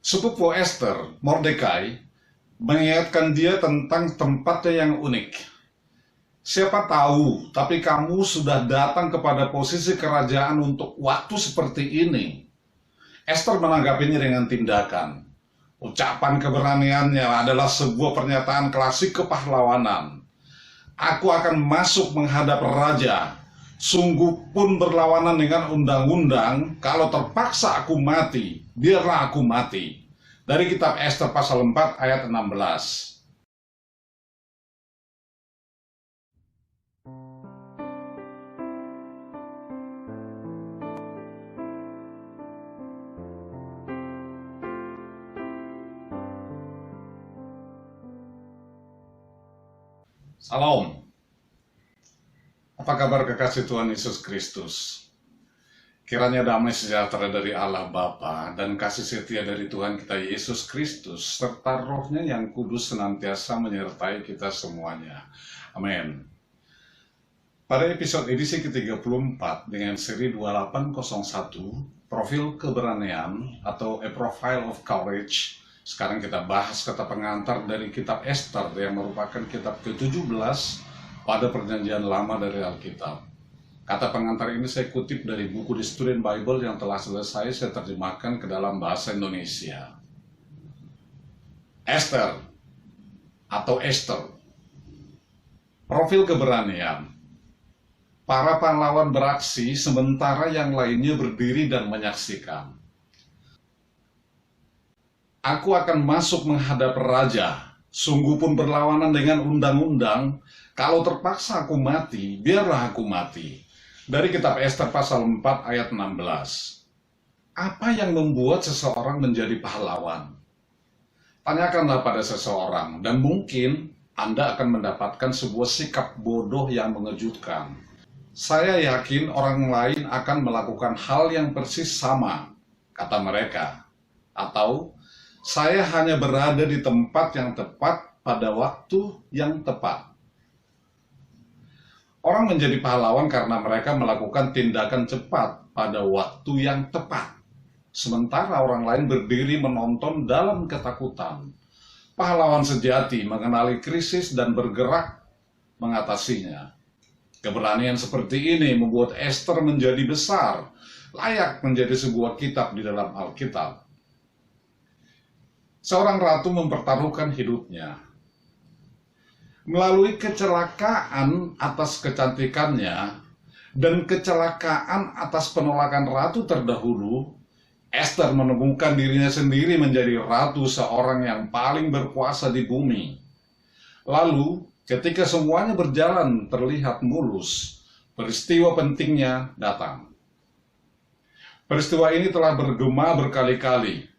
Sepupu Esther, Mordekai, mengingatkan dia tentang tempatnya yang unik. Siapa tahu, tapi kamu sudah datang kepada posisi kerajaan untuk waktu seperti ini. Esther menanggapinya dengan tindakan. Ucapan keberaniannya adalah sebuah pernyataan klasik kepahlawanan. Aku akan masuk menghadap raja. Sungguh pun berlawanan dengan undang-undang, kalau terpaksa aku mati, biarlah aku mati. Dari kitab Esther pasal 4 ayat 16. Salam. Apa kabar kekasih Tuhan Yesus Kristus? Kiranya damai sejahtera dari Allah Bapa dan kasih setia dari Tuhan kita Yesus Kristus serta Roh-Nya yang kudus senantiasa menyertai kita semuanya. Amin. Pada episode edisi ke-34 dengan seri 2801, Profil Keberanian atau A Profile of Courage, sekarang kita bahas kata pengantar dari kitab Esther yang merupakan kitab ke-17 pada perjanjian lama dari Alkitab. Kata pengantar ini saya kutip dari buku The Student Bible yang telah selesai saya terjemahkan ke dalam bahasa Indonesia. Esther atau Esther. Profil keberanian. Para pahlawan beraksi sementara yang lainnya berdiri dan menyaksikan. Aku akan masuk menghadap raja, sungguh pun berlawanan dengan undang-undang, kalau terpaksa aku mati, biarlah aku mati. Dari kitab Esther pasal 4 ayat 16. Apa yang membuat seseorang menjadi pahlawan? Tanyakanlah pada seseorang dan mungkin Anda akan mendapatkan sebuah sikap bodoh yang mengejutkan. Saya yakin orang lain akan melakukan hal yang persis sama, kata mereka. Atau, saya hanya berada di tempat yang tepat pada waktu yang tepat. Orang menjadi pahlawan karena mereka melakukan tindakan cepat pada waktu yang tepat. Sementara orang lain berdiri menonton dalam ketakutan. Pahlawan sejati mengenali krisis dan bergerak mengatasinya. Keberanian seperti ini membuat Esther menjadi besar, layak menjadi sebuah kitab di dalam Alkitab. Seorang ratu mempertaruhkan hidupnya. Melalui kecelakaan atas kecantikannya dan kecelakaan atas penolakan ratu terdahulu, Esther menemukan dirinya sendiri menjadi ratu seorang yang paling berkuasa di bumi. Lalu, ketika semuanya berjalan terlihat mulus, peristiwa pentingnya datang. Peristiwa ini telah bergema berkali-kali.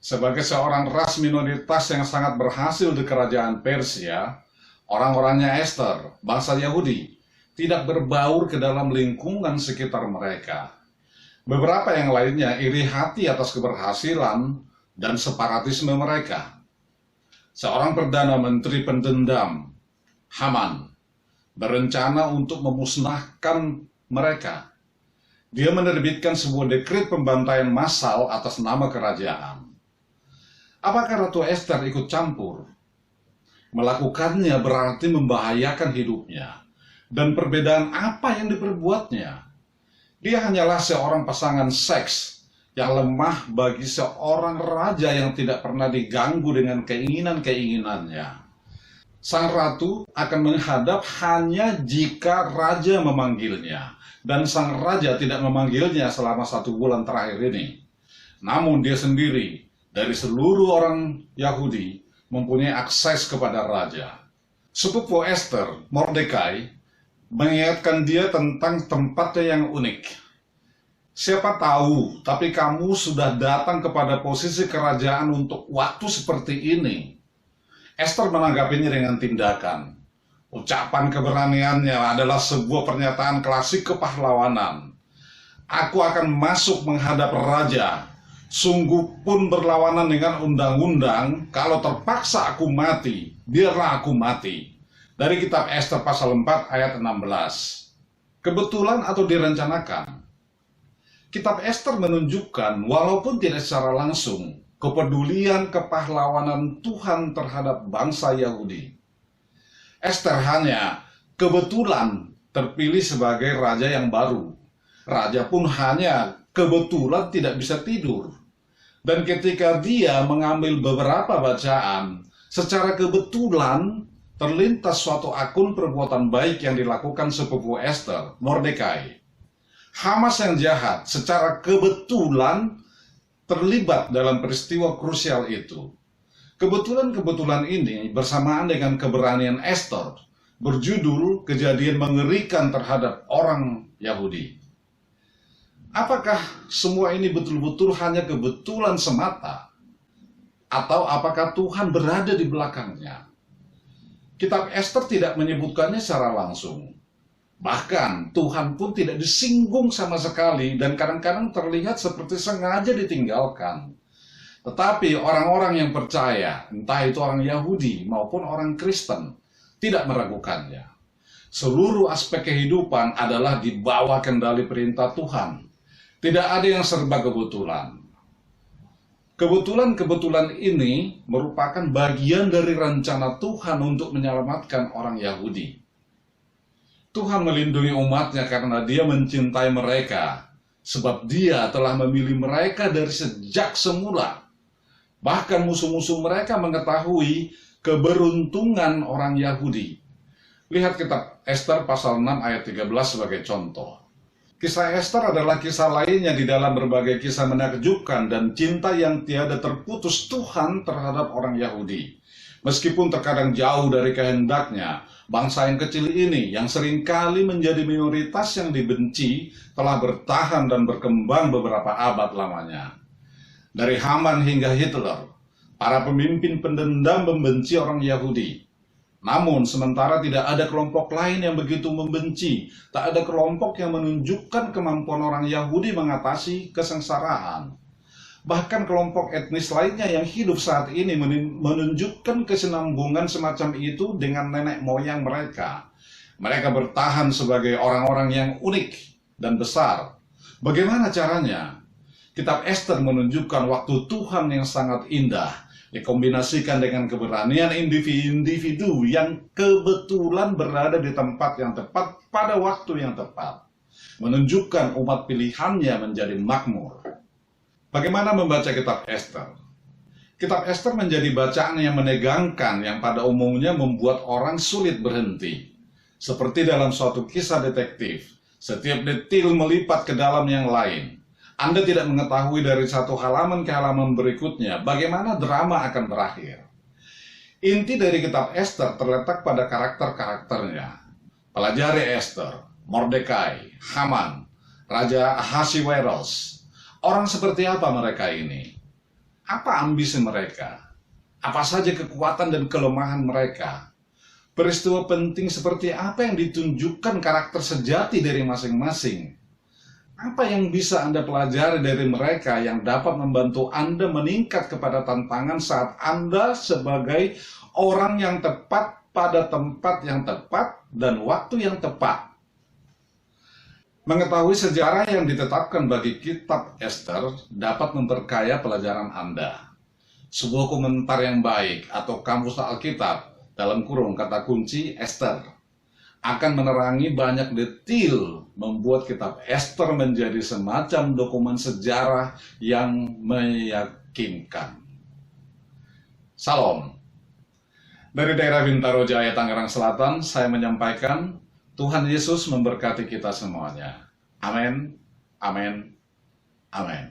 Sebagai seorang ras minoritas yang sangat berhasil di kerajaan Persia, orang-orangnya Esther, bangsa Yahudi, tidak berbaur ke dalam lingkungan sekitar mereka. Beberapa yang lainnya iri hati atas keberhasilan dan separatisme mereka. Seorang perdana menteri pendendam, Haman, berencana untuk memusnahkan mereka. Dia menerbitkan sebuah dekret pembantaian massal atas nama kerajaan. Apakah Ratu Esther ikut campur? Melakukannya berarti membahayakan hidupnya. Dan perbedaan apa yang diperbuatnya? Dia hanyalah seorang pasangan seks yang lemah bagi seorang raja yang tidak pernah diganggu dengan keinginan-keinginannya. Sang ratu akan menghadap hanya jika raja memanggilnya. Dan sang raja tidak memanggilnya selama 1 bulan terakhir ini. Namun dia sendiri dari seluruh orang Yahudi mempunyai akses kepada raja. Sepupu Esther, Mordekai, mengingatkan dia tentang tempatnya yang unik. Siapa tahu, tapi kamu sudah datang kepada posisi kerajaan untuk waktu seperti ini. Esther menanggapinya dengan tindakan. Ucapan keberaniannya adalah sebuah pernyataan klasik kepahlawanan. Aku akan masuk menghadap raja. Sungguh pun berlawanan dengan undang-undang, kalau terpaksa aku mati, biarlah aku mati. Dari kitab Esther pasal 4 ayat 16. Kebetulan atau direncanakan? Kitab Esther menunjukkan walaupun tidak secara langsung, kepedulian kepahlawanan Tuhan terhadap bangsa Yahudi. Ester hanya kebetulan terpilih sebagai raja yang baru. Raja pun hanya kebetulan tidak bisa tidur. Dan ketika dia mengambil beberapa bacaan, secara kebetulan terlintas suatu akun perbuatan baik yang dilakukan sepupu Ester, Mordekai. Hamas yang jahat secara kebetulan terlibat dalam peristiwa krusial itu. Kebetulan-kebetulan ini bersamaan dengan keberanian Ester berjudul Kejadian Mengerikan Terhadap Orang Yahudi. Apakah semua ini betul-betul hanya kebetulan semata? Atau apakah Tuhan berada di belakangnya? Kitab Ester tidak menyebutkannya secara langsung. Bahkan Tuhan pun tidak disinggung sama sekali dan kadang-kadang terlihat seperti sengaja ditinggalkan. Tetapi orang-orang yang percaya, entah itu orang Yahudi maupun orang Kristen, tidak meragukannya. Seluruh aspek kehidupan adalah di bawah kendali perintah Tuhan. Tidak ada yang serba kebetulan. Kebetulan-kebetulan ini merupakan bagian dari rencana Tuhan untuk menyelamatkan orang Yahudi. Tuhan melindungi umatnya karena Dia mencintai mereka, sebab Dia telah memilih mereka dari sejak semula. Bahkan musuh-musuh mereka mengetahui keberuntungan orang Yahudi. Lihat kitab Ester pasal 6 ayat 13 sebagai contoh. Kisah Ester adalah kisah lainnya di dalam berbagai kisah menakjubkan dan cinta yang tiada terputus Tuhan terhadap orang Yahudi. Meskipun terkadang jauh dari kehendaknya, bangsa yang kecil ini yang seringkali menjadi minoritas yang dibenci telah bertahan dan berkembang beberapa abad lamanya. Dari Haman hingga Hitler, para pemimpin pendendam membenci orang Yahudi. Namun sementara tidak ada kelompok lain yang begitu membenci, tak ada kelompok yang menunjukkan kemampuan orang Yahudi mengatasi kesengsaraan. Bahkan kelompok etnis lainnya yang hidup saat ini menunjukkan kesinambungan semacam itu dengan nenek moyang mereka. Mereka bertahan sebagai orang-orang yang unik dan besar. Bagaimana caranya? Kitab Ester menunjukkan waktu Tuhan yang sangat indah, dikombinasikan dengan keberanian individu yang kebetulan berada di tempat yang tepat pada waktu yang tepat, menunjukkan umat pilihannya menjadi makmur. Bagaimana membaca kitab Ester? Kitab Ester menjadi bacaan yang menegangkan yang pada umumnya membuat orang sulit berhenti. Seperti dalam suatu kisah detektif, setiap detil melipat ke dalam yang lain. Anda tidak mengetahui dari satu halaman ke halaman berikutnya bagaimana drama akan berakhir. Inti dari kitab Ester terletak pada karakter-karakternya. Pelajari Ester, Mordekai, Haman, Raja Ahasiweros. Orang seperti apa mereka ini? Apa ambisi mereka? Apa saja kekuatan dan kelemahan mereka? Peristiwa penting seperti apa yang ditunjukkan karakter sejati dari masing-masing? Apa yang bisa Anda pelajari dari mereka yang dapat membantu Anda meningkat kepada tantangan saat Anda sebagai orang yang tepat pada tempat yang tepat dan waktu yang tepat? Mengetahui sejarah yang ditetapkan bagi kitab Ester dapat memperkaya pelajaran Anda. Sebuah komentar yang baik atau kamus Alkitab dalam kurung kata kunci Ester akan menerangi banyak detil membuat kitab Ester menjadi semacam dokumen sejarah yang meyakinkan. Salam. Dari daerah Bintaro Jaya, Tangerang Selatan, saya menyampaikan Tuhan Yesus memberkati kita semuanya. Amin, amin, amin.